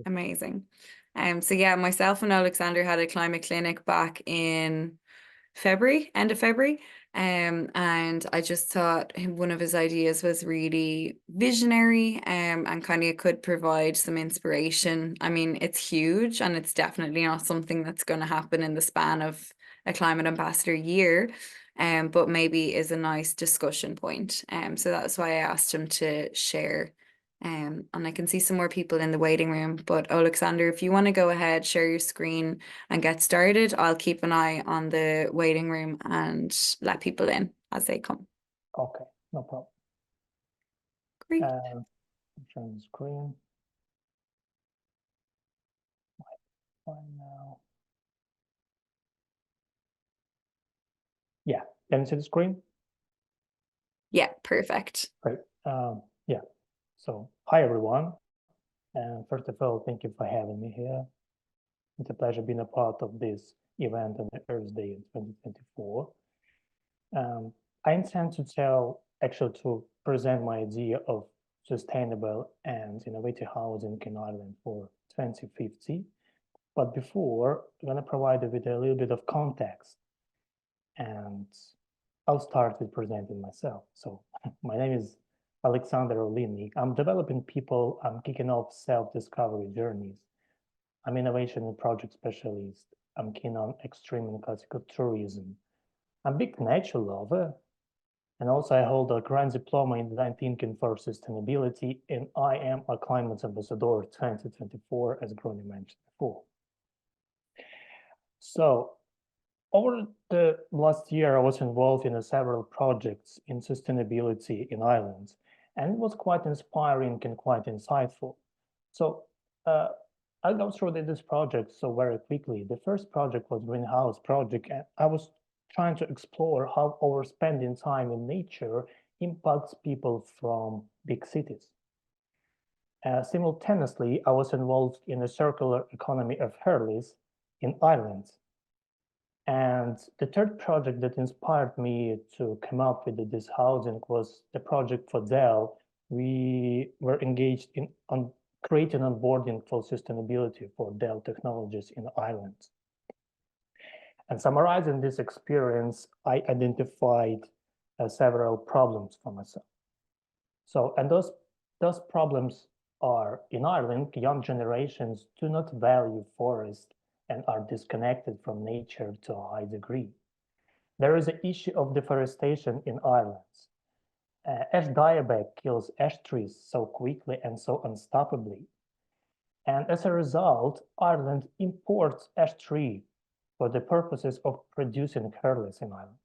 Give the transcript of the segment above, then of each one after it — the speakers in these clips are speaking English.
Amazing. So yeah, myself and Oleksandr had a climate clinic back in February, end of February. And I just thought one of his ideas was really visionary, and kind of could provide some inspiration. I mean, it's huge and it's definitely not something that's going to happen in the span of a climate ambassador year, but maybe is a nice discussion point. So that's why I asked him to share. And I can see some more people in the waiting room. But Oleksandr, if you want to go ahead, share your screen and get started, I'll keep an eye on the waiting room and let people in as they come. Okay, no problem. Great. Share the screen. Fine now. Yeah, can you see the screen? Yeah, perfect. Great. Yeah. So, hi everyone. And first of all, thank you for having me here. It's a pleasure being a part of this event on the Earth Day in 2024. I intend to present my idea of sustainable and innovative housing in Ireland for 2050. But before, I'm going to provide you with a little bit of context. And I'll start with presenting myself. So my name is Oleksandr. I'm developing people. I'm kicking off self-discovery journeys. I'm innovation and project specialist. I'm keen on extreme and classical tourism. I'm a big nature lover. And also I hold a grand diploma in design thinking for sustainability. And I am a climate ambassador 2024, as Grony mentioned before. So over the last year, I was involved in several projects in sustainability in Ireland, and it was quite inspiring and quite insightful. So I'll go through this project so very quickly. The first project was greenhouse project, and I was trying to explore how overspending time in nature impacts people from big cities. Simultaneously, I was involved in the circular economy of Hurleys in Ireland. And the third project that inspired me to come up with this housing was the project for Dell. We were engaged in creating onboarding for sustainability for Dell technologies in Ireland. And summarizing this experience, I identified several problems for myself. So, and those problems are in Ireland, young generations do not value forest and are disconnected from nature to a high degree. There is an issue of deforestation in Ireland. Ash dieback kills ash trees so quickly and so unstoppably. And as a result, Ireland imports ash tree for the purposes of producing hurleys in Ireland.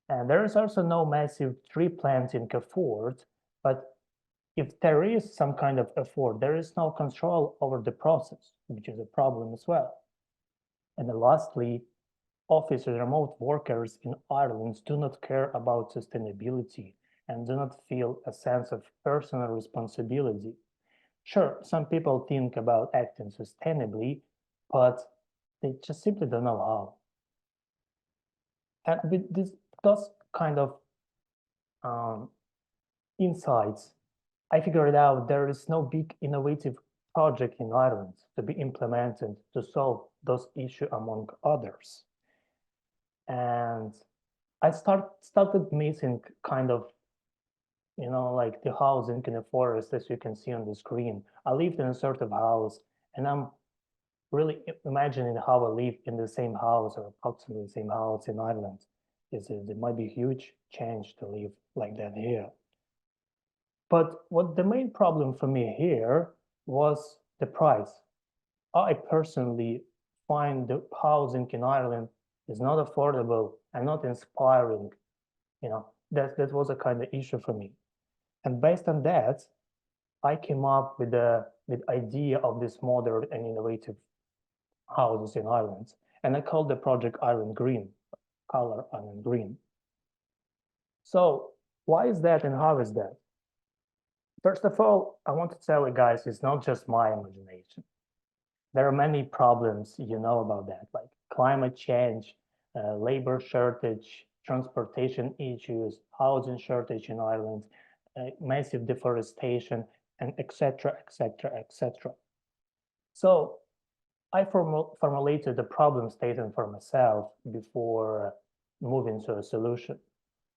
And there is also no massive tree planting effort, but if there is some kind of effort, there is no control over the process, which is a problem as well. And then lastly, office and remote workers in Ireland do not care about sustainability and do not feel a sense of personal responsibility. Sure, some people think about acting sustainably, but they just simply don't know how. And with those kind of insights, I figured out there is no big innovative project in Ireland to be implemented to solve those issues among others. And I started missing kind of, like the housing in the forest, as you can see on the screen. I lived in a sort of house, and I'm really imagining how I live in the same house or approximately the same house in Ireland. It might be a huge change to live like that here. But what the main problem for me here was the price. I personally find the housing in Ireland is not affordable and not inspiring. That was a kind of issue for me. And based on that, I came up with the idea of this modern and innovative houses in Ireland. And I called the project Ireland Green, color Ireland Green. So why is that and how is that? First of all, I want to tell you guys, it's not just my imagination. There are many problems you know about that, like climate change, labor shortage, transportation issues, housing shortage in Ireland, massive deforestation, and etc., etc., etc. So I formulated a problem statement for myself before moving to a solution.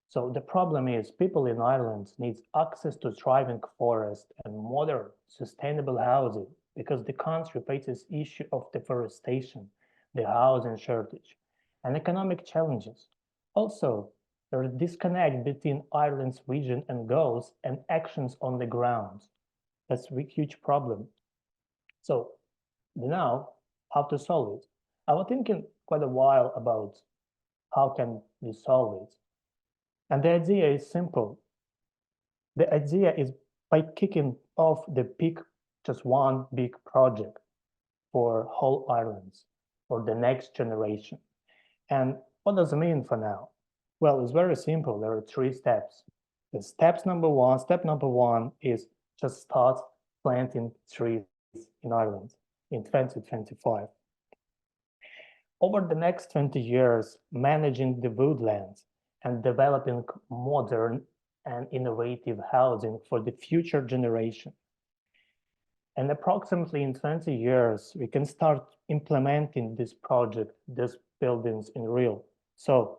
So the problem is people in Ireland need access to thriving forest and modern, sustainable housing because the country faces issue of deforestation, the housing shortage, and economic challenges. Also, there is disconnect between Ireland's vision and goals and actions on the ground. That's a huge problem. So now, how to solve it? I was thinking quite a while about how can we solve it. And the idea is simple. The idea is by kicking off just one big project for whole Ireland, for the next generation. And what does it mean for now? Well, it's very simple. There are 3 steps. Step number one is just start planting trees in Ireland in 2025. Over the next 20 years, managing the woodlands and developing modern and innovative housing for the future generation. And approximately in 20 years, we can start implementing this project, these buildings in real. So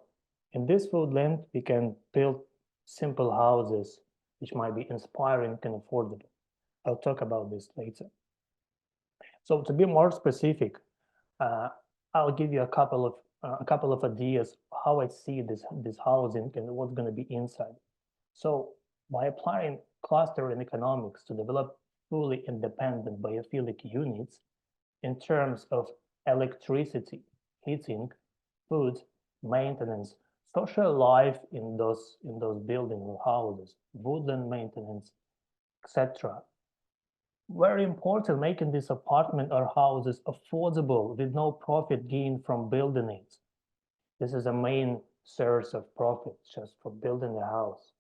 in this woodland, we can build simple houses, which might be inspiring and affordable. I'll talk about this later. So to be more specific, I'll give you a couple of ideas how I see this housing and what's going to be inside. So by applying clustering economics to develop fully independent biophilic units in terms of electricity, heating, food, maintenance, social life in those buildings or houses, woodland maintenance, etc. Very important, making this apartment or houses affordable with no profit gain from building it. This is a main source of profit just for building a house.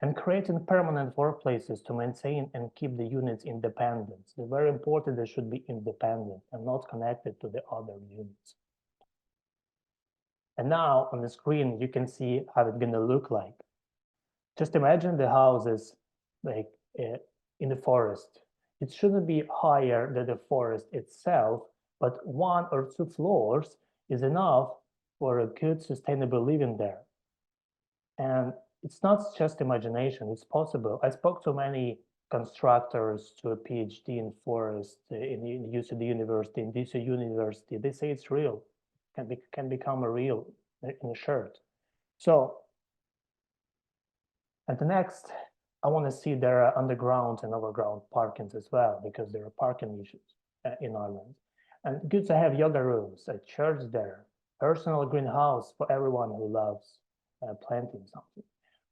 And creating permanent workplaces to maintain and keep the units independent. They're very important, they should be independent and not connected to the other units. And now on the screen, you can see how it's gonna look like. Just imagine the houses like in the forest. It shouldn't be higher than the forest itself, but 1 or 2 floors is enough for a good sustainable living there. And it's not just imagination, it's possible. I spoke to many constructors to a PhD in forest in UCD University, in DC University. They say it's real, can become a real in a shirt. So, and the next, I want to see there are underground and overground parkings as well, because there are parking issues in Ireland. And good to have yoga rooms, a church there, personal greenhouse for everyone who loves planting something.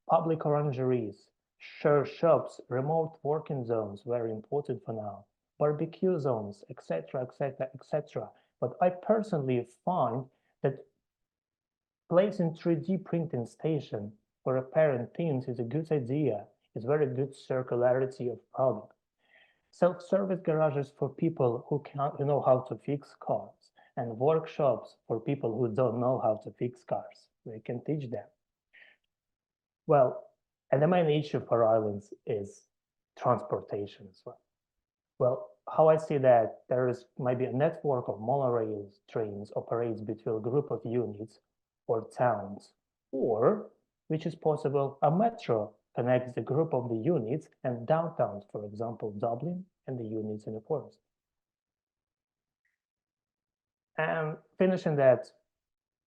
Public orangeries, share shops, remote working zones, very important for now, barbecue zones, etc., etc., etc. But I personally find that placing 3D printing station for repairing things is a good idea. It's very good circularity of product. Self-service garages for people who know how to fix cars, and workshops for people who don't know how to fix cars. We can teach them. Well, and the main issue for islands is transportation as well. Well, how I see that there is maybe a network of monorail trains operates between a group of units or towns, or, which is possible, a metro connects the group of the units and downtowns, for example, Dublin and the units in the forest. And finishing that,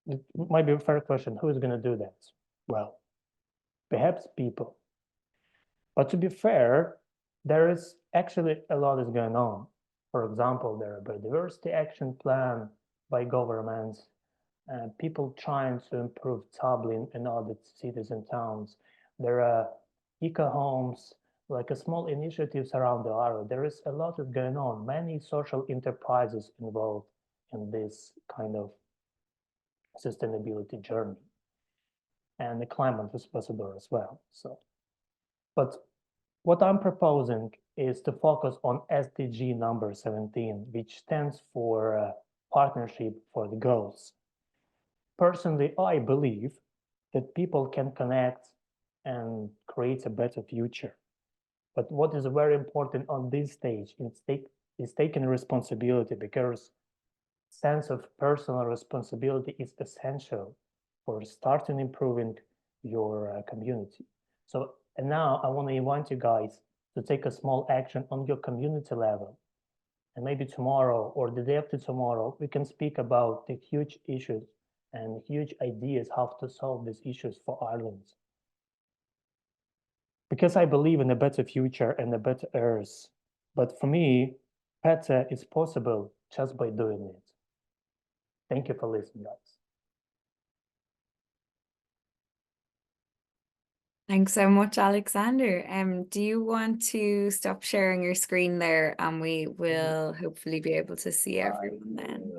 it might be a fair question, who is going to do that? Well, perhaps people. But to be fair, there is actually a lot is going on. For example, there are biodiversity action plan by governments, people trying to improve Dublin and other cities and towns. There are eco homes, like a small initiatives around the area. There is a lot of going on, many social enterprises involved in this kind of sustainability journey. And the climate ambassador as well. So, but what I'm proposing is to focus on SDG number 17, which stands for Partnership for the Goals. Personally, I believe that people can connect and create a better future. But what is very important on this stage is is taking responsibility, because sense of personal responsibility is essential for starting improving your community. So, and now I want to invite you guys to take a small action on your community level. And maybe tomorrow or the day after tomorrow, we can speak about the huge issues and huge ideas how to solve these issues for Ireland. Because I believe in a better future and a better earth. But for me, better is possible just by doing it. Thank you for listening, guys. Thanks so much, Oleksandr. Do you want to stop sharing your screen there, and we will hopefully be able to see everyone then?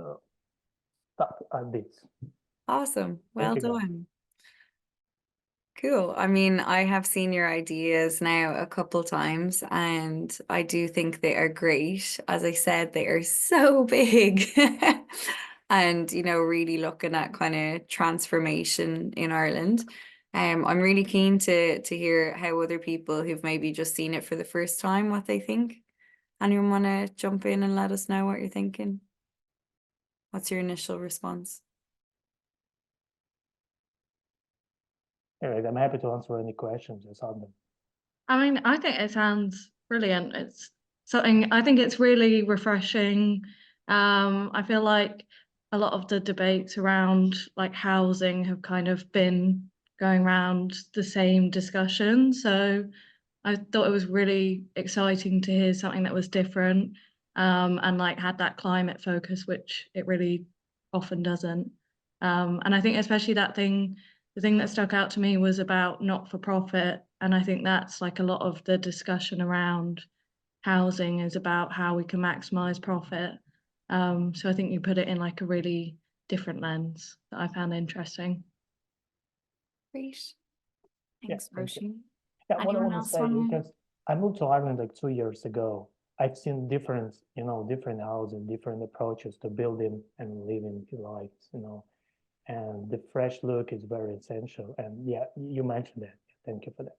Stop at this. Awesome. Well Thank you, guys. done. Cool. I mean, I have seen your ideas now a couple times, and I do think they are great. As I said, they are so big. And, you know, really looking at kind of transformation in Ireland. I'm really keen to hear how other people who've maybe just seen it for the first time, what they think. Anyone want to jump in and let us know what you're thinking? What's your initial response? Anyway, I'm happy to answer any questions or something. I mean, I think it sounds brilliant. It's something, I think it's really refreshing. I feel like a lot of the debates around like housing have kind of been going around the same discussion. So I thought it was really exciting to hear something that was different, and like had that climate focus, which it really often doesn't. And I think especially the thing that stuck out to me was about not for profit. And I think that's like a lot of the discussion around housing is about how we can maximize profit. So I think you put it in like a really different lens that I found interesting. Great. Thanks, Yeah, Roisin. Yeah, what I Anyone want to else say, wanna- because I moved to Ireland like 2 years ago, I've seen different, different houses, different approaches to building and living life, and the fresh look is very essential. And yeah, you mentioned that. Thank you for that.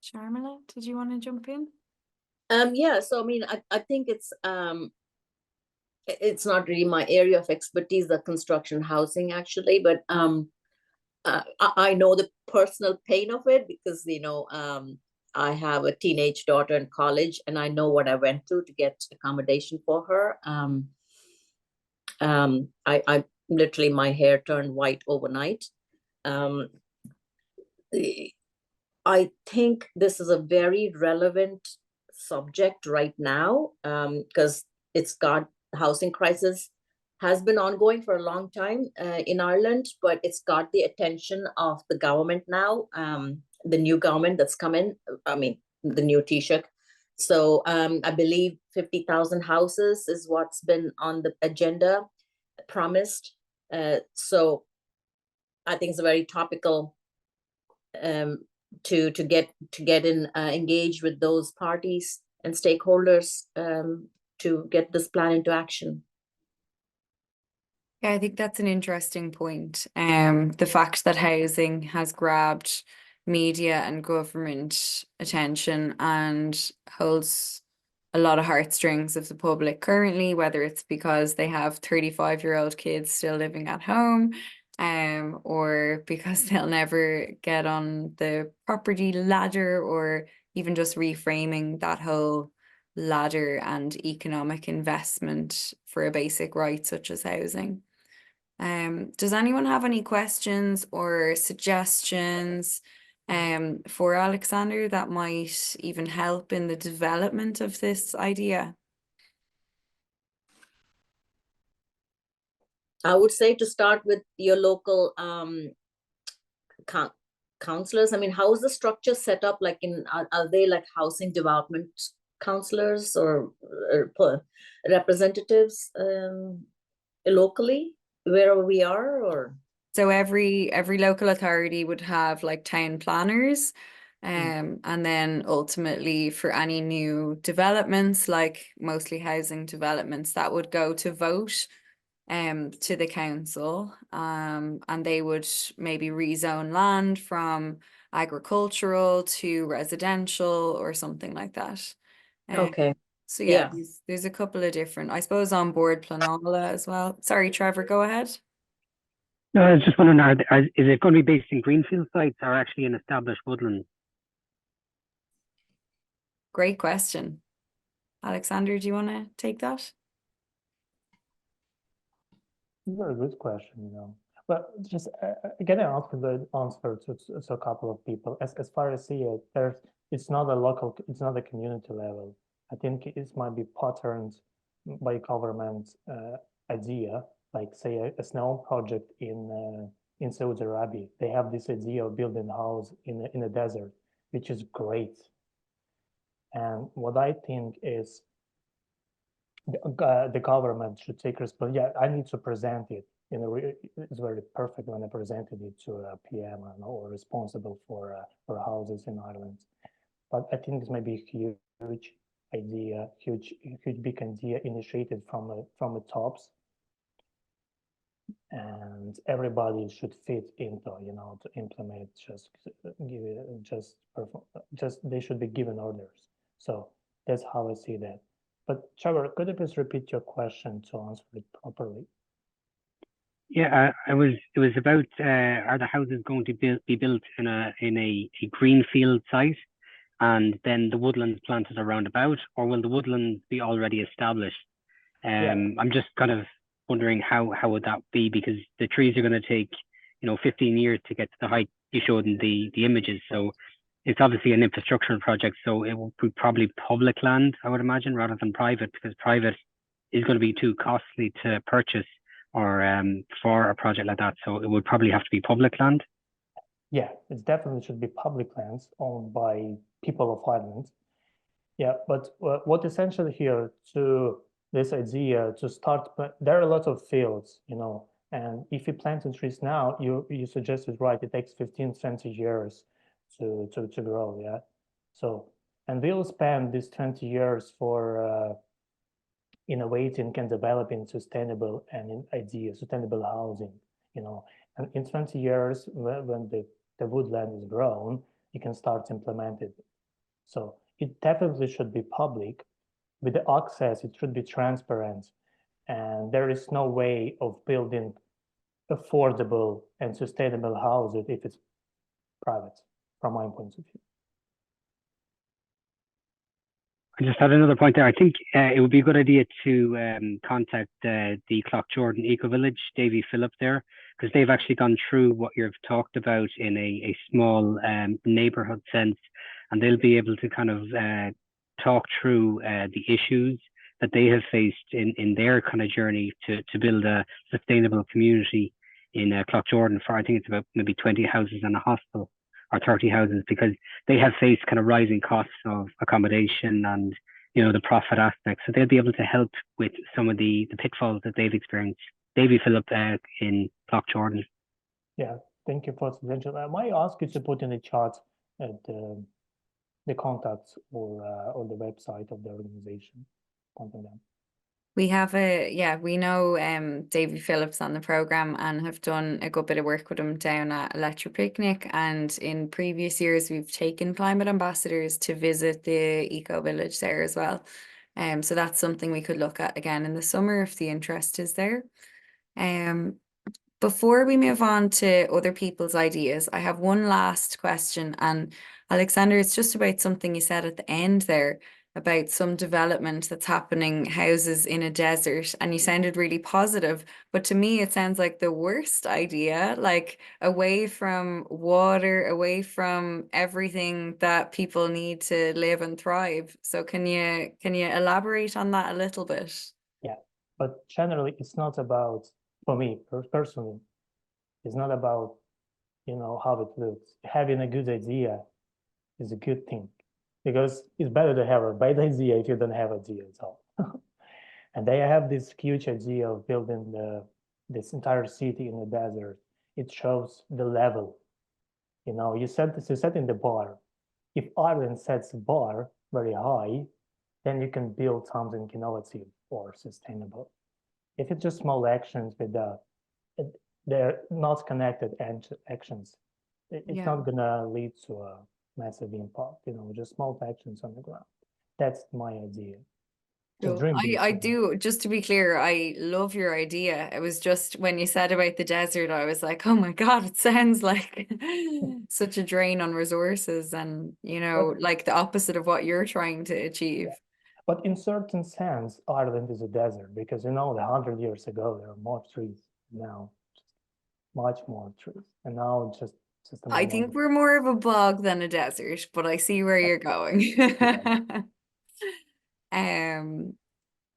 Sharmila, did you want to jump in? Yeah, so I mean, I think it's not really my area of expertise, the construction housing actually, but I know the personal pain of it because I have a teenage daughter in college, and I know what I went through to get accommodation for her. I literally, my hair turned white overnight. I think this is a very relevant subject right now, because housing crisis has been ongoing for a long time in Ireland, but it's got the attention of the government now, the new government that's come in, I mean, the new Taoiseach. So I believe 50,000 houses is what's been on the agenda, promised. So I think it's a very topical to get engaged with those parties and stakeholders to get this plan into action. Yeah, I think that's an interesting point. The fact that housing has grabbed media and government attention and holds a lot of heartstrings of the public currently, whether it's because they have 35-year-old kids still living at home, or because they'll never get on the property ladder, or even just reframing that whole ladder and economic investment for a basic right such as housing. Does anyone have any questions or suggestions for Oleksandr that might even help in the development of this idea? I would say to start with your local councillors. I mean, how is the structure set up? Like, are they like housing development councillors or representatives locally wherever we are, or? So every local authority would have like town planners, and then ultimately for any new developments, like mostly housing developments, that would go to vote to the council, and they would maybe rezone land from agricultural to residential or something like that. Okay. So Yeah. there's a couple of different, I suppose, on board Planola as well. Sorry, Trevor, go ahead. No, I was just wondering, is it going to be based in greenfield sites or actually in established woodlands? Great question. Oleksandr, do you want to take that? Very good question, you know. But just again, I answer to a couple of people. As far as I see it, it's not a local, it's not a community level. I think it might be patterned by government idea, like say a snow project in Saudi Arabia. They have this idea of building a house in a desert, which is great. And what I think is the government should take responsibility. Yeah, I need to present it. You know, it's very perfect when I presented it to a PM or responsible for houses in Ireland. But I think this might be a huge idea, huge big idea initiated from the tops, and everybody should fit into, you know, to implement. Just they should be given orders. So that's how I see that. But Trevor, could you please repeat your question to answer it properly? Yeah, it was about are the houses going to be built in a greenfield site and then the woodlands planted around about, or will the woodlands be already established? I'm just kind of wondering how would that be, because the trees are going to take 15 years to get to the height you showed in the images. So it's obviously an infrastructural project, so it will be probably public land, I would imagine, rather than private, because private is going to be too costly to purchase or for a project like that. So it would probably have to be public land. Yeah, it definitely should be public lands owned by people of Ireland. Yeah, but what essentially here to this idea to start, there are a lot of fields, you know, and if you plant trees now, you suggested right, it takes 15, 20 years to grow, yeah. So, and we'll spend these 20 years for innovating and developing sustainable sustainable housing, you know, and in 20 years, when the woodland is grown, you can start implementing it. So it definitely should be public. With the access, it should be transparent. And there is no way of building affordable and sustainable houses if it's private, from my point of view. I just had another point there. I think it would be a good idea to contact the Cloughjordan Eco Village, Davy Phillip there, because they've actually gone through what you've talked about in a small neighborhood sense, and they'll be able to kind of talk through the issues that they have faced in their kind of journey to build a sustainable community in Cloughjordan for, I think it's about maybe 20 houses and a hostel, or 30 houses, because they have faced kind of rising costs of accommodation and the profit aspect. So they'll be able to help with some of the pitfalls that they've experienced. Davy Phillip in Cloughjordan. Yeah, thank you for the suggestion. I might ask you to put in the chat at the contacts or the website of the organization. Contact them. We have we know Davy Phillips on the program and have done a good bit of work with him down at Electric Picnic, and in previous years we've taken climate ambassadors to visit the eco village there as well. So that's something we could look at again in the summer if the interest is there. Before we move on to other people's ideas, I have one last question, and Oleksandr, it's just about something you said at the end there about some development that's happening, houses in a desert, and you sounded really positive, but to me it sounds like the worst idea, like away from water, away from everything that people need to live and thrive. So can you elaborate on that a little bit? Yeah, but generally it's not about, for me personally, it's not about how it looks. Having a good idea is a good thing, because it's better to have a bad idea if you don't have idea at all. And they have this huge idea of building this entire city in the desert. It shows the level. You set in the bar. If Ireland sets the bar very high, then you can build something innovative or sustainable. If it's just small actions they're not connected actions, it's not gonna lead to a massive impact, just small actions on the ground. That's my idea. To Cool. dream I big. do, just to be clear, I love your idea. It was just when you said about the desert, I was like, oh my God, it sounds like such a drain on resources and, you know, like the opposite of what you're trying to achieve. But in certain sense, Ireland is a desert because, you know, 100 years ago, there were more trees. Now, just much more trees. And now just a I normal. think we're more of a bog than a desert, but I see where you're going.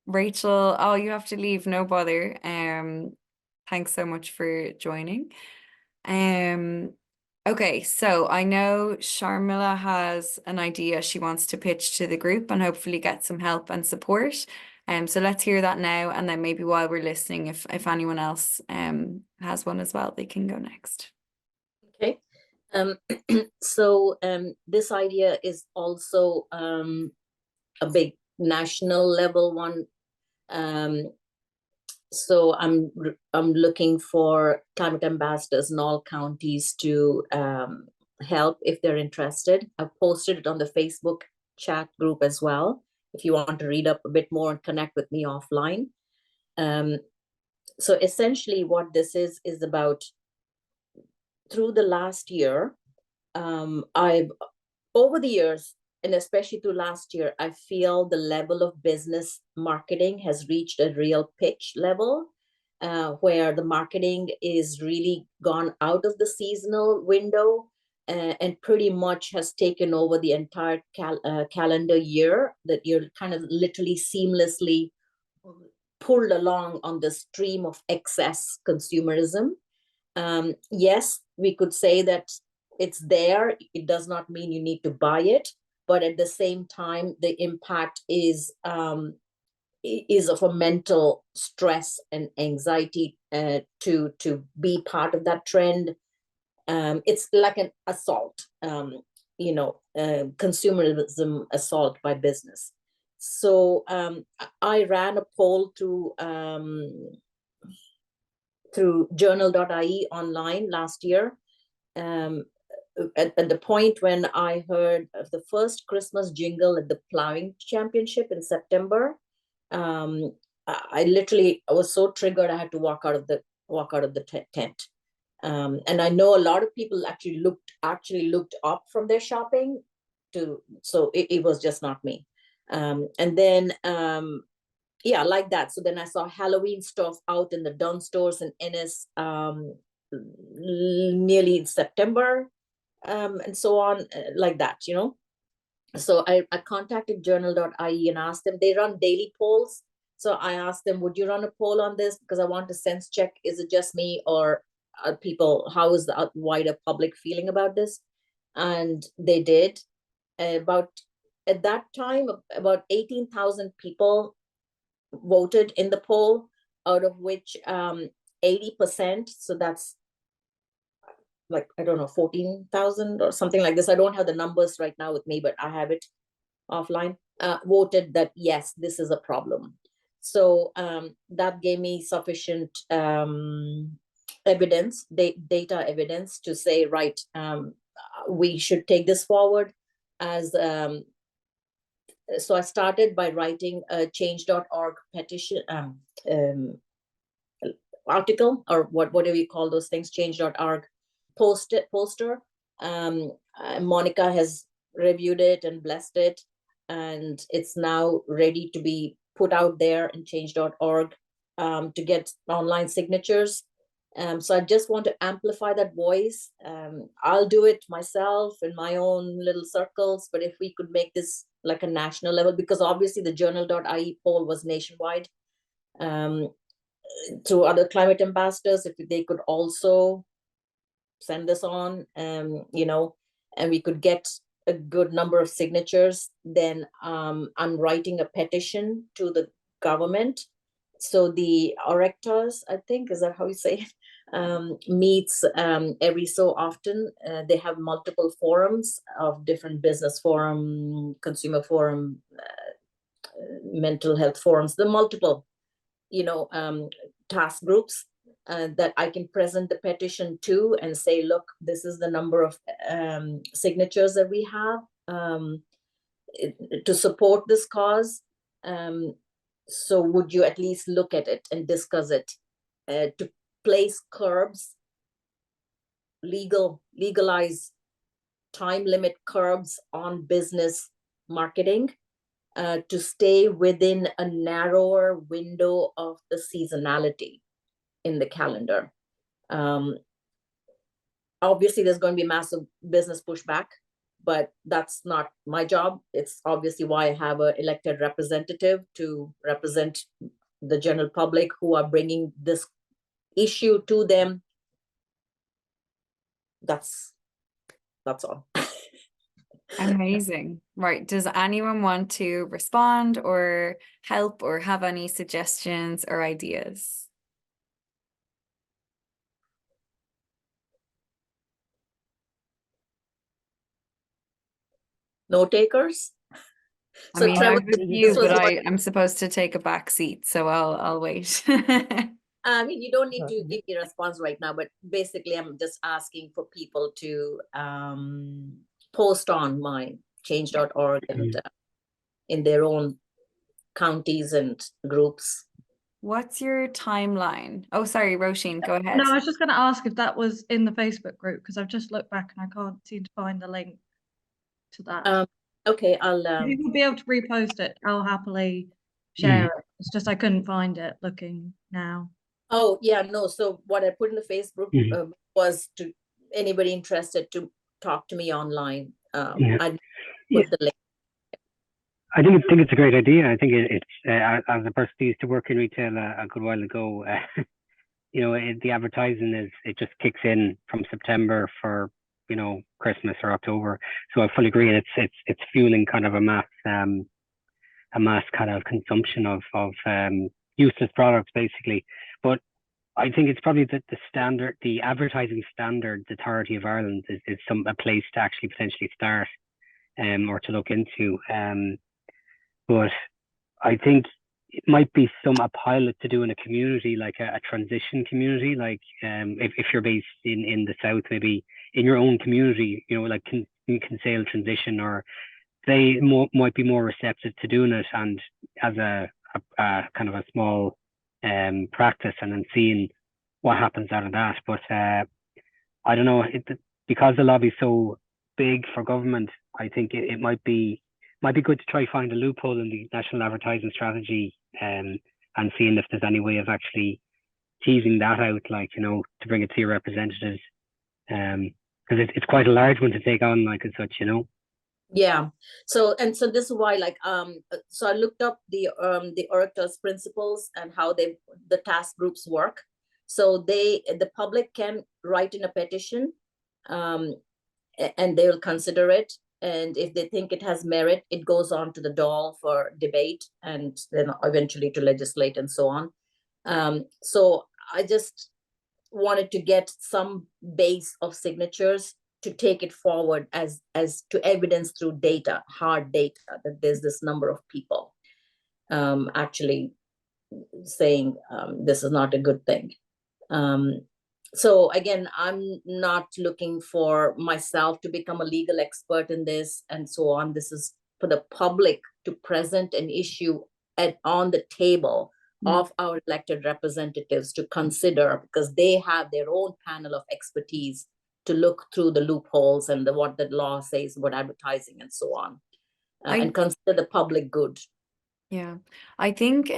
Rachel, oh, you have to leave, no bother. Thanks so much for joining. Okay, so I know Sharmila has an idea she wants to pitch to the group and hopefully get some help and support. So let's hear that now, and then maybe while we're listening, if anyone else has one as well, they can go next. Okay. So this idea is also a big national level one. So I'm looking for climate ambassadors in all counties to help if they're interested. I've posted it on the Facebook chat group as well, if you want to read up a bit more and connect with me offline. So essentially what this is about, through the last year, over the years, and especially through last year, I feel the level of business marketing has reached a real pitch level, where the marketing is really gone out of the seasonal window and pretty much has taken over the entire calendar year, that you're kind of literally seamlessly pulled along on the stream of excess consumerism. Yes, we could say that it's there. It does not mean you need to buy it, but at the same time, the impact is of a mental stress and anxiety to be part of that trend. It's like an assault, consumerism assault by business. So I ran a poll through journal.ie online last year. At the point when I heard of the first Christmas jingle at the plowing championship in September, I was so triggered I had to walk out of the tent. And I know a lot of people actually looked up from their shopping so it was just not me. And then yeah, like that. So then I saw Halloween stuff out in the Dunn stores in Ennis nearly in September, and so on, like that, you know. So I contacted journal.ie and asked them, they run daily polls. So I asked them, would you run a poll on this? Because I want to sense check, is it just me or are people, how is the wider public feeling about this? And they did. At that time, about 18,000 people voted in the poll, out of which 80%, so that's like, I don't know, 14,000 or something like this. I don't have the numbers right now with me, but I have it offline, voted that yes, this is a problem. So that gave me sufficient evidence, data evidence to say, right, we should take this forward as so I started by writing a change.org petition article, or whatever you call those things, change.org poster. Monica has reviewed it and blessed it, and it's now ready to be put out there in change.org to get online signatures. So I just want to amplify that voice. I'll do it myself in my own little circles, but if we could make this like a national level, because obviously the journal.ie poll was nationwide, to other climate ambassadors, if they could also send this on, you know, and we could get a good number of signatures, then I'm writing a petition to the government. So the erectors, I think, is that how you say it, meets every so often. They have multiple forums of different business forum, consumer forum, mental health forums, the multiple, you know, task groups that I can present the petition to and say, look, this is the number of signatures that we have. to support this cause. So would you at least look at it and discuss it, to place curbs, legalize time limit curbs on business marketing, to stay within a narrower window of the seasonality in the calendar. Obviously, there's going to be massive business pushback, but that's not my job. It's obviously why I have an elected representative to represent the general public who are bringing this issue to them. That's all. Amazing. Right. Does anyone want to respond or help or have any suggestions or ideas? No takers? I mean, I Trevor, have a few, this was but what, I'm supposed to take a back seat, so I'll wait. I mean, you don't need to Yeah. give me a response right now, but basically I'm just asking for people to post on my change.org and in their own counties and groups. What's your timeline? Oh, sorry, Roisin, go ahead. No, I was just going to ask if that was in the Facebook group, because I've just looked back and I can't seem to find the link to that. Okay, I'll If you would be able to repost it, I'll happily share it. It's just I couldn't find it looking now. oh yeah, no, so what I put in the Facebook was to anybody interested to talk to me online. I put the link. I think it's a great idea. I think it's as a person who used to work in retail a good while ago, you know, the advertising it just kicks in from September for, you know, Christmas or October. So I fully agree, and it's fueling kind of a mass kind of consumption of useless products basically. But I think it's probably the advertising standards authority of Ireland is a place to actually potentially start, or to look into. But I think it might be a pilot to do in a community, like a transition community, like if you're based in the south, maybe in your own community, you know, like Kinsale transition, or they might be more receptive to doing it, and as a kind of a small practice, and then seeing what happens out of that. But I don't know, because the lobby's so big for government, I think it might be good to try find a loophole in the national advertising strategy, and seeing if there's any way of actually teasing that out, like, you know, to bring it to your representatives, because it's quite a large one to take on, like, as such, you know. Yeah. So this is why, like, so I looked up the Orector's principles and how the task groups work. So the public can write in a petition, and they'll consider it. And if they think it has merit, it goes on to the DOL for debate and then eventually to legislate and so on. So I just wanted to get some base of signatures to take it forward as to evidence through data, hard data, that there's this number of people actually saying this is not a good thing. So again, I'm not looking for myself to become a legal expert in this and so on. This is for the public to present an issue on the table of our elected representatives to consider, because they have their own panel of expertise to look through the loopholes and what the law says about advertising and so on, and consider the public good. Yeah, I think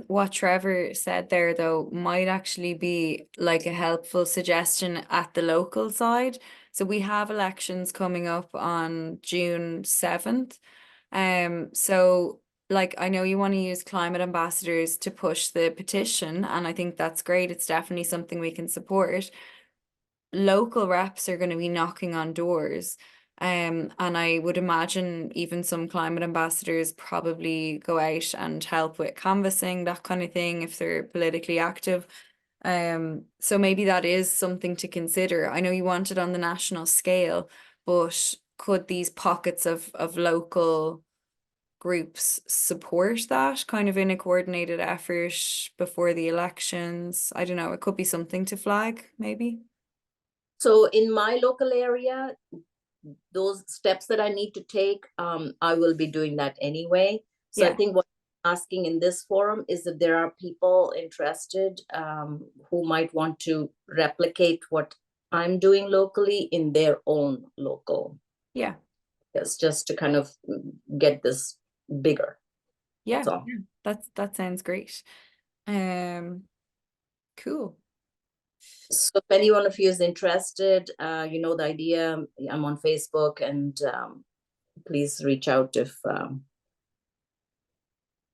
what Trevor said there, though, might actually be like a helpful suggestion at the local side. So we have elections coming up on June 7th. So like, I know you want to use climate ambassadors to push the petition, and I think that's great. It's definitely something we can support. Local reps are going to be knocking on doors. And I would imagine even some climate ambassadors probably go out and help with canvassing, that kind of thing, if they're politically active. So maybe that is something to consider. I know you want it on the national scale, but could these pockets of local groups support that kind of in a coordinated effort before the elections? I don't know, it could be something to flag, maybe. So in my local area, those steps that I need to take, I will be doing that anyway. So I Yeah. think what I'm asking in this forum is if there are people interested who might want to replicate what I'm doing locally in their own local. Yeah. Yes, just to kind of get this bigger. Yeah. So That sounds great. Cool. so if anyone of you is interested, you know the idea. I'm on Facebook, and please reach out if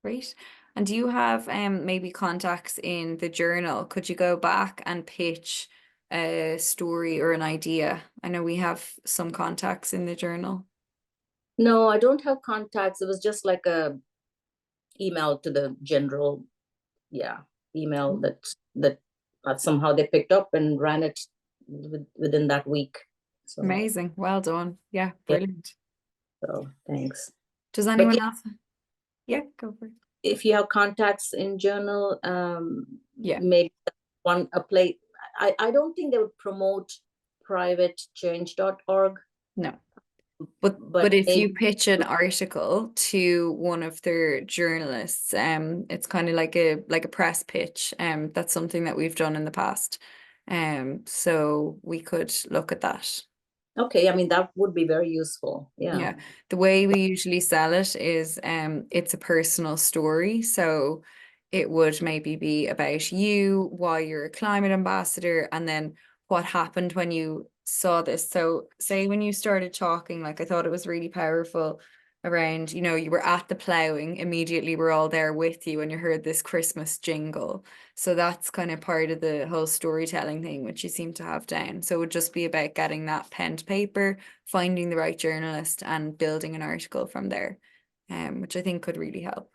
Great. And do you have maybe contacts in the journal? Could you go back and pitch a story or an idea? I know we have some contacts in the journal. No, I don't have contacts. It was just like a email to the general, email that somehow they picked up and ran it within that week. So Amazing. Well done. Yeah, brilliant. so thanks. Does But anyone yeah, else? Yeah, go for it. if you have contacts in journal, Yeah. maybe a place. I don't think they would promote private change.org. No. But if you pitch an article to one of their journalists, it's kind of like a press pitch. That's something that we've done in the past. So we could look at that. Okay, I mean that would be very useful. Yeah. The way we usually sell it is it's a personal story. So it would maybe be about you, why you're a climate ambassador, and then what happened when you saw this. So say when you started talking, like I thought it was really powerful around, you were at the ploughing, immediately we're all there with you and you heard this Christmas jingle. So that's kind of part of the whole storytelling thing, which you seem to have down. So it would just be about getting that pen to paper, finding the right journalist and building an article from there, which I think could really help.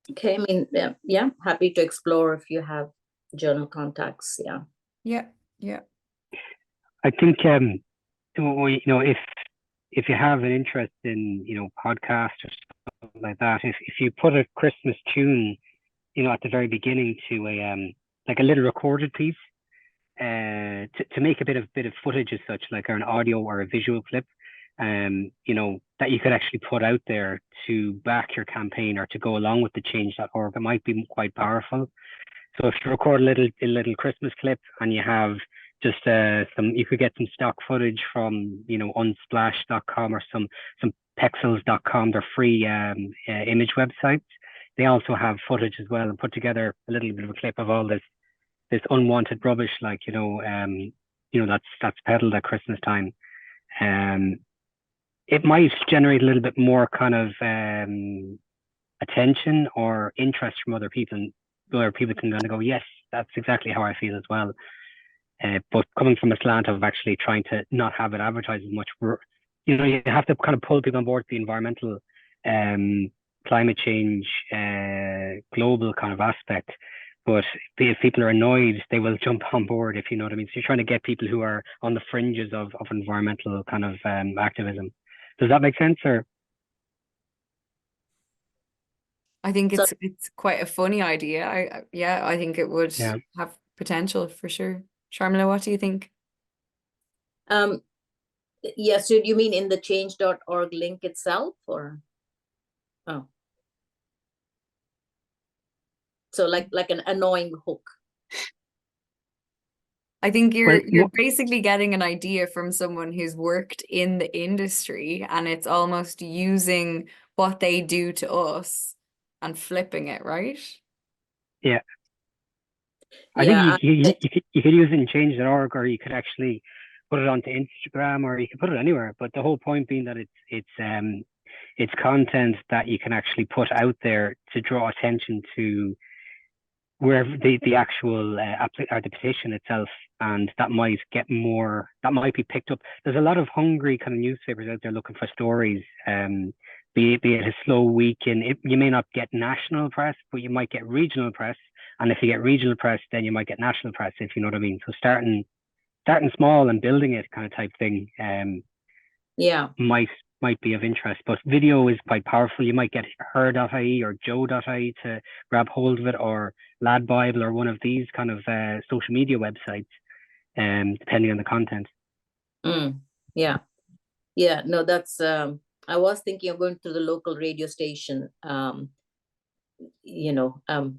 Okay, I mean, yeah, happy to explore if you have journal contacts. Yeah. I think if you have an interest in podcasts or something like that, if you put a Christmas tune at the very beginning to a like a little recorded piece, to make a bit of footage as such, like an audio or a visual clip, that you could actually put out there to back your campaign or to go along with the change.org, it might be quite powerful. So if you record a little Christmas clip and you have just you could get some stock footage from unsplash.com or some pexels.com. They're free image websites. They also have footage as well, and put together a little bit of a clip of all this unwanted rubbish, like that's peddled at Christmas time. It might generate a little bit more kind of attention or interest from other people, where people can kind of go, yes, that's exactly how I feel as well. But coming from a slant of actually trying to not have it advertised as much, you have to kind of pull people on board the environmental, climate change, global kind of aspect. But if people are annoyed, they will jump on board, if you know what I mean. So you're trying to get people who are on the fringes of environmental kind of activism. Does that make sense? Or I think it's quite a funny idea. I think it would have potential for sure. Sharmila, what do you think? Yes, so you mean in the change.org link itself, or so like an annoying hook? I think you're basically getting an idea from someone who's worked in the industry, and it's almost using what they do to us and flipping it, right? Yeah. I think you could use it in change.org, or you could actually put it onto Instagram, or you could put it anywhere. But the whole point being that it's content that you can actually put out there to draw attention to wherever the actual or the petition itself, and that might be picked up. There's a lot of hungry kind of newspapers out there looking for stories. Be it a slow week you may not get national press, but you might get regional press. And if you get regional press, then you might get national press, if you know what I mean. So starting small and building it kind of type thing, might be of interest. But video is quite powerful. You might get her.ie or joe.ie to grab hold of it, or Lad Bible, or one of these kind of social media websites, depending on the content. Yeah. Yeah, no, that's, I was thinking of going to the local radio station.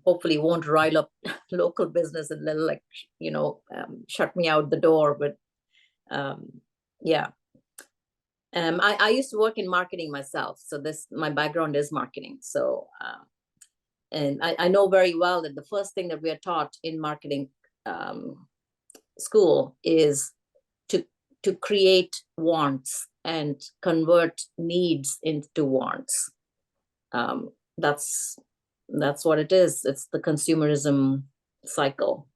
Hopefully won't rile up local business and they'll like, shut me out the door. But yeah. I used to work in marketing myself. So my background is marketing. So, and I know very well that the first thing that we are taught in marketing school is to create wants and convert needs into wants. That's what it is. It's the consumerism cycle.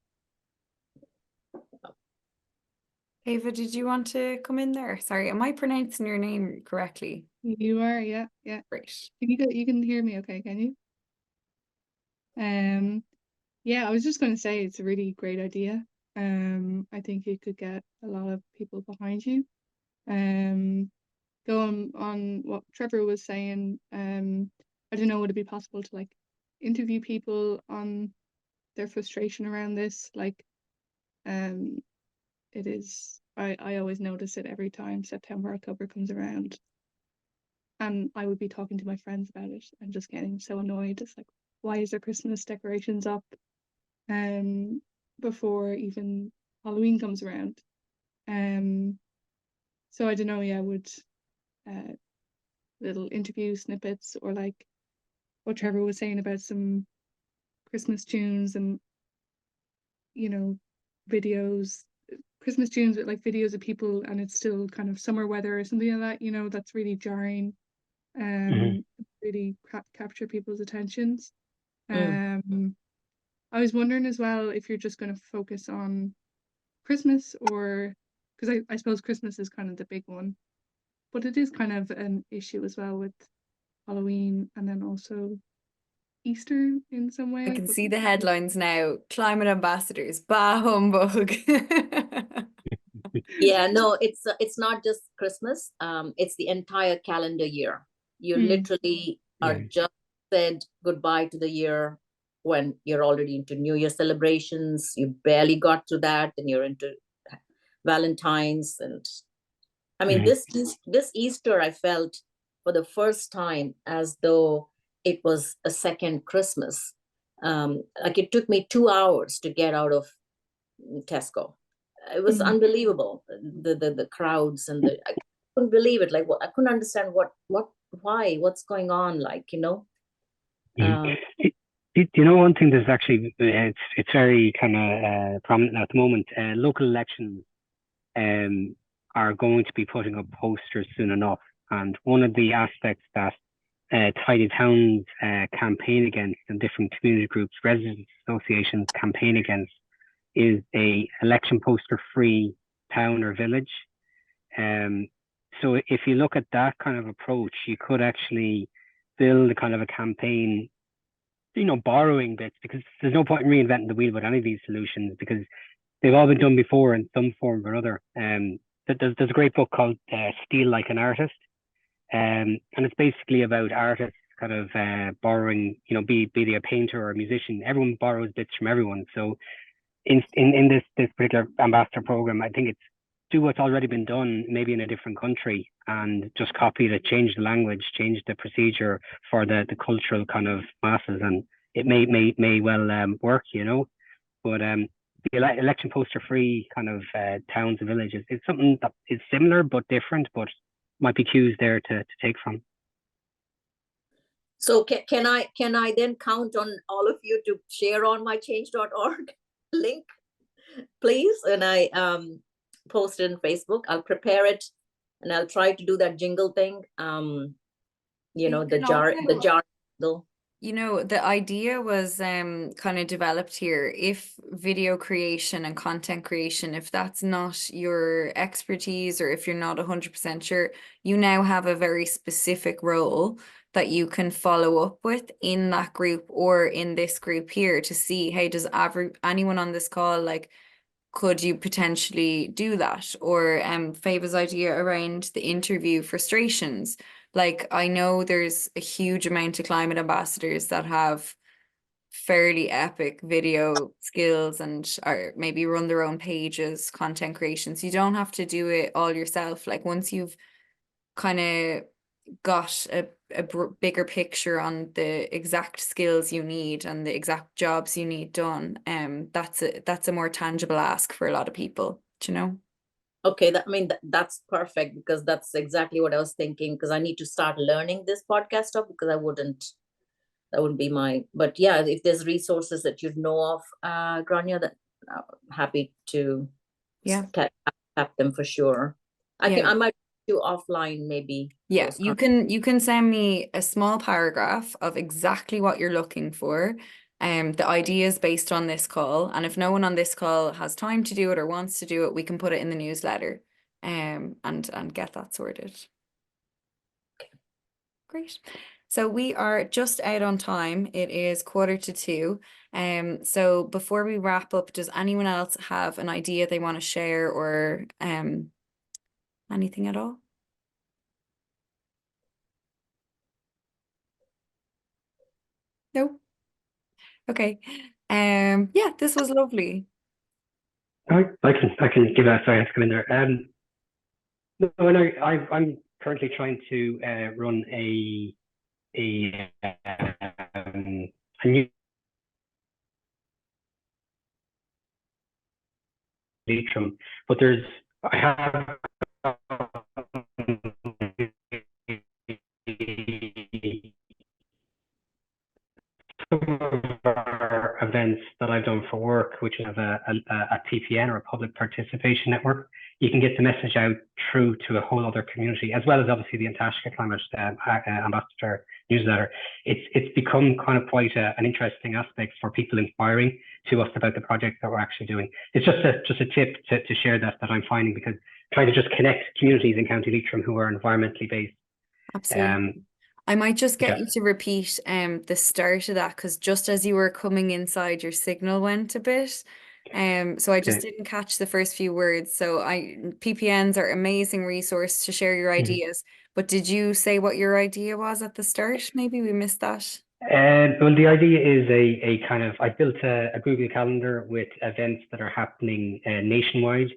Ava, did you want to come in there? Sorry, am I pronouncing your name correctly? You are, yeah. Great. You can hear me okay, can you? Yeah, I was just going to say it's a really great idea. I think you could get a lot of people behind you. Going on what Trevor was saying, I don't know, would it be possible to like interview people on their frustration around this? Like, it is, I always notice it every time September, October comes around. And I would be talking to my friends about it and just getting so annoyed. It's like, why is there Christmas decorations up before even Halloween comes around? So I don't know, yeah, would little interview snippets or like what Trevor was saying about some Christmas tunes and, videos, Christmas tunes with like videos of people and it's still kind of summer weather or something like that, that's really jarring. Really capture people's attentions. I was wondering as well if you're just going to focus on Christmas or because I suppose Christmas is kind of the big one, but it is kind of an issue as well with Halloween and then also Easter in some way. I can see the headlines now. Climate ambassadors, bah humbug. Yeah, no, it's not just Christmas. It's the entire calendar year. You literally are just said goodbye to the year when you're already into New Year celebrations. You barely got to that, and you're into Valentine's. And I mean, this Easter, I felt for the first time as though it was a second Christmas. Like it took me 2 hours to get out of Tesco. It was unbelievable. The crowds and I couldn't believe it. Like, I couldn't understand why, what's going on. Like, one thing that's actually it's very kind of prominent at the moment. Local elections are going to be putting up posters soon enough, and one of the aspects that Tidy Towns campaign against and different community groups, residents associations campaign against is a election poster free town or village. So if you look at that kind of approach, you could actually build a kind of a campaign, borrowing bits, because there's no point in reinventing the wheel with any of these solutions because they've all been done before in some form or another. There's a great book called Steal Like an Artist. And it's basically about artists kind of borrowing, be they a painter or a musician, everyone borrows bits from everyone. So in this particular ambassador program, I think it's do what's already been done, maybe in a different country, and just copy it, change the language, change the procedure for the cultural kind of masses, and it may well work, But the election poster free kind of towns and villages is something that is similar but different, but might be cues there to take from. So can I then count on all of you to share on my change.org link, please? And I post it in Facebook. I'll prepare it and I'll try to do that jingle thing. The jar. The idea was kind of developed here. If video creation and content creation, if that's not your expertise or if you're not 100% sure, you now have a very specific role that you can follow up with in that group or in this group here to see, hey, does anyone on this call, like, could you potentially do that? Or Fava's idea around the interview frustrations. Like, I know there's a huge amount of climate ambassadors that have fairly epic video skills and are maybe run their own pages, content creation. So you don't have to do it all yourself. Like, once you've kind of got a bigger picture on the exact skills you need and the exact jobs you need done, that's a more tangible ask for a lot of people, do you know? Okay, I mean, that's perfect, because that's exactly what I was thinking, because I need to start learning this podcast stuff, because that wouldn't be but yeah, if there's resources that you know of, Grania, that happy to Yeah. tap them for sure. I Yeah. think I might do offline, maybe. Yeah, those you can send me a small paragraph of exactly what you're looking for, the ideas based on this call. And if no one on this call has time to do it or wants to do it, we can put it in the newsletter, and get that sorted. Great. So we are just out on time. It is 1:45. So before we wrap up, does anyone else have an idea they want to share, or anything at all? No. Okay. Yeah, this was lovely. I can give a sorry, I have to come in there. No, and I'm currently trying to run a new Leitrim, but I have some of our events that I've done for work, which is a PPN, or a public participation network. You can get the message out through to a whole other community, as well as obviously the Antashka Climate Ambassador newsletter. It's become kind of quite an interesting aspect for people inquiring to us about the projects that we're actually doing. It's just a tip to share that I'm finding, because trying to just connect communities in County Leitrim who are environmentally based. Absolutely. I might just get you to repeat the start of that, because just as you were coming inside, your signal went a bit. So I just didn't catch the first few words. So PPNs are amazing resource to share your ideas. But did you say what your idea was at the start? Maybe we missed that. Well, the idea is a kind of, I built a Google Calendar with events that are happening nationwide,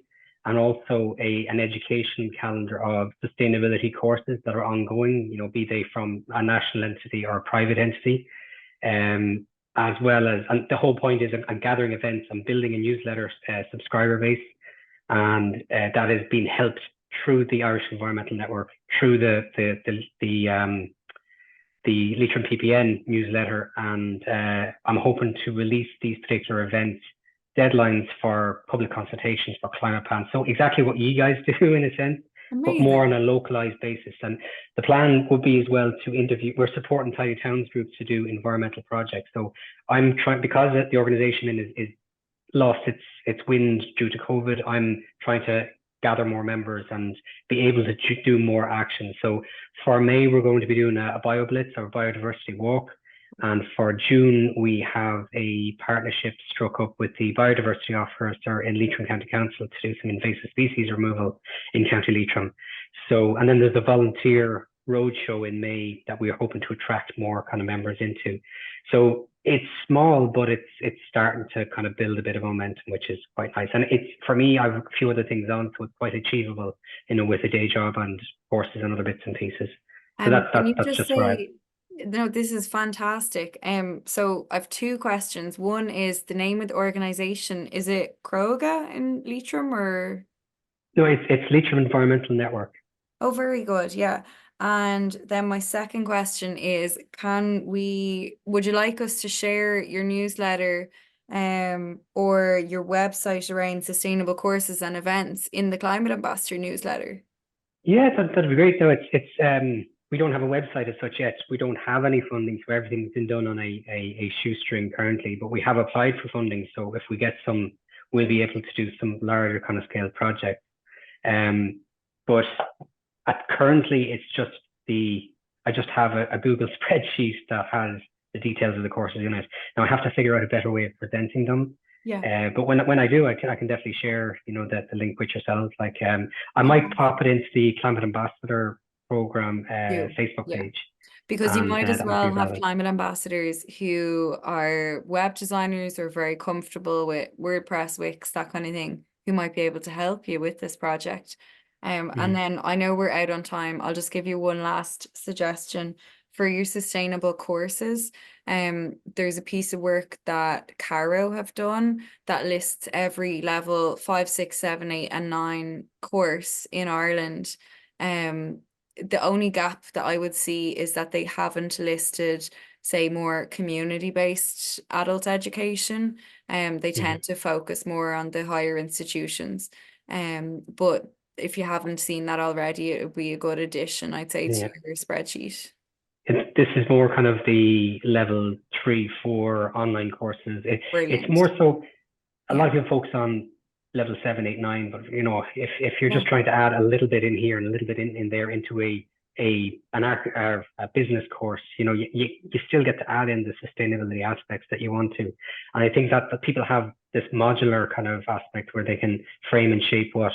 and also an education calendar of sustainability courses that are ongoing, be they from a national entity or a private entity. As well as, and the whole point is I'm gathering events, I'm building a newsletter subscriber base, and that is being helped through the Irish Environmental Network, through the Leitrim PPN newsletter, and I'm hoping to release these particular events deadlines for public consultations for climate plans. So exactly what you guys do in a sense, but more on a localized basis. And the plan would be as well to interview, we're supporting Tiny Towns groups to do environmental projects. So I'm trying, because the organization is lost its wind due to COVID, I'm trying to gather more members and be able to do more action. So for May, we're going to be doing a BioBlitz, or biodiversity walk. And for June, we have a partnership struck up with the biodiversity officer in Leitrim County Council to do some invasive species removal in County Leitrim. So, and then there's a volunteer roadshow in May that we're hoping to attract more kind of members into. So it's small, but it's starting to kind of build a bit of momentum, which is quite nice. And it's, for me, I have a few other things on, so it's quite achievable, with a day job and courses and other bits and pieces. So that's just what I. No, this is fantastic. So I've two questions. One is the name of the organization. Is it Croga in Leitrim, or? No, it's Leitrim Environmental Network. Oh, very good. Yeah. And then my second question is, would you like us to share your newsletter or your website around sustainable courses and events in the Climate Ambassador newsletter? Yeah, that'd be great. No, it's we don't have a website as such yet. We don't have any funding, so everything's been done on a shoestring currently, but we have applied for funding. So if we get some, we'll be able to do some larger kind of scale projects. But currently it's just I just have a Google spreadsheet that has the details of the courses in it. Now I have to figure out a better way of presenting them. Yeah. But when I do, I can definitely share, the link with yourselves. Like I might pop it into the Climate Ambassador program Facebook page. Because you might as well have climate ambassadors who are web designers or very comfortable with WordPress, Wix, that kind of thing, who might be able to help you with this project. And then I know we're out on time. I'll just give you one last suggestion for your sustainable courses. There's a piece of work that Caro have done that lists every level 5, 6, 7, 8, and 9 course in Ireland. The only gap that I would see is that they haven't listed, say, more community-based adult education. They tend to focus more on the higher institutions. But if you haven't seen that already, it would be a good addition, I'd say, to your spreadsheet. This is more kind of the level 3, 4 online courses. It's more so a lot of people focus on level 7, 8, 9, but you know, if you're just trying to add a little bit in here and a little bit in there into a business course, you know, you still get to add in the sustainability aspects that you want to. And I think that people have this modular kind of aspect where they can frame and shape what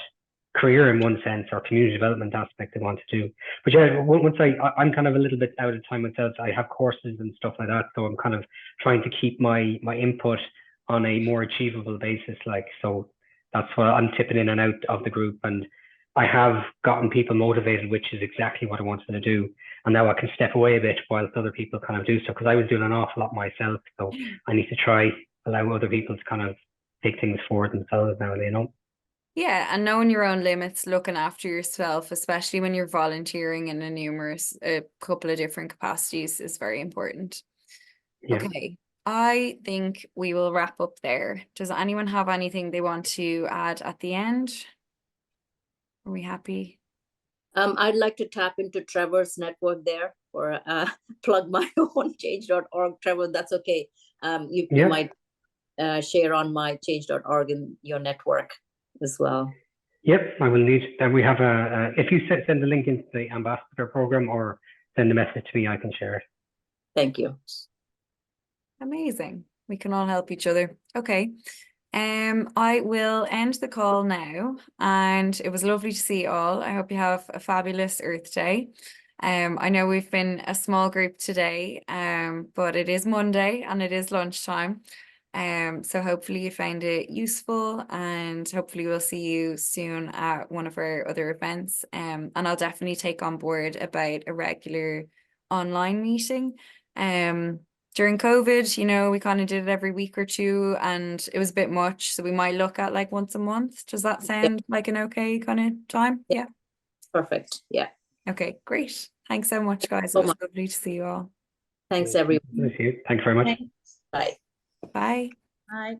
career in one sense or community development aspect they want to do. But yeah, once I'm kind of a little bit out of time myself. I have courses and stuff like that, so I'm kind of trying to keep my input on a more achievable basis. Like, so that's what I'm tipping in and out of the group, and I have gotten people motivated, which is exactly what I wanted to do. And now I can step away a bit whilst other people kind of do so, because I was doing an awful lot myself. So I need to allow other people to kind of take things forward themselves now, you know. Yeah, and knowing your own limits, looking after yourself, especially when you're volunteering in a couple of different capacities, is very important. Yeah. Okay, I think we will wrap up there. Does anyone have anything they want to add at the end? Are we happy? I'd like to tap into Trevor's network there, or plug my own change.org. Trevor, that's okay. You might share on my change.org in your network as well. Yep, I will need that. We have if you send the link into the ambassador program or send a message to me, I can share it. Thank you. Amazing. We can all help each other. Okay. I will end the call now, and it was lovely to see you all. I hope you have a fabulous Earth Day. I know we've been a small group today, but it is Monday and it is lunchtime. So hopefully you found it useful, and hopefully we'll see you soon at one of our other events. And I'll definitely take on board about a regular online meeting. During COVID, you know, we kind of did it every week or two, and it was a bit much. So we might look at like once a month. Does that sound like an okay kind of time? Yeah. Perfect. Yeah. Okay, great. Thanks so much, guys. It was lovely to see you all. Thanks, everyone. Thank you. Thanks very much. Bye. Bye. Bye.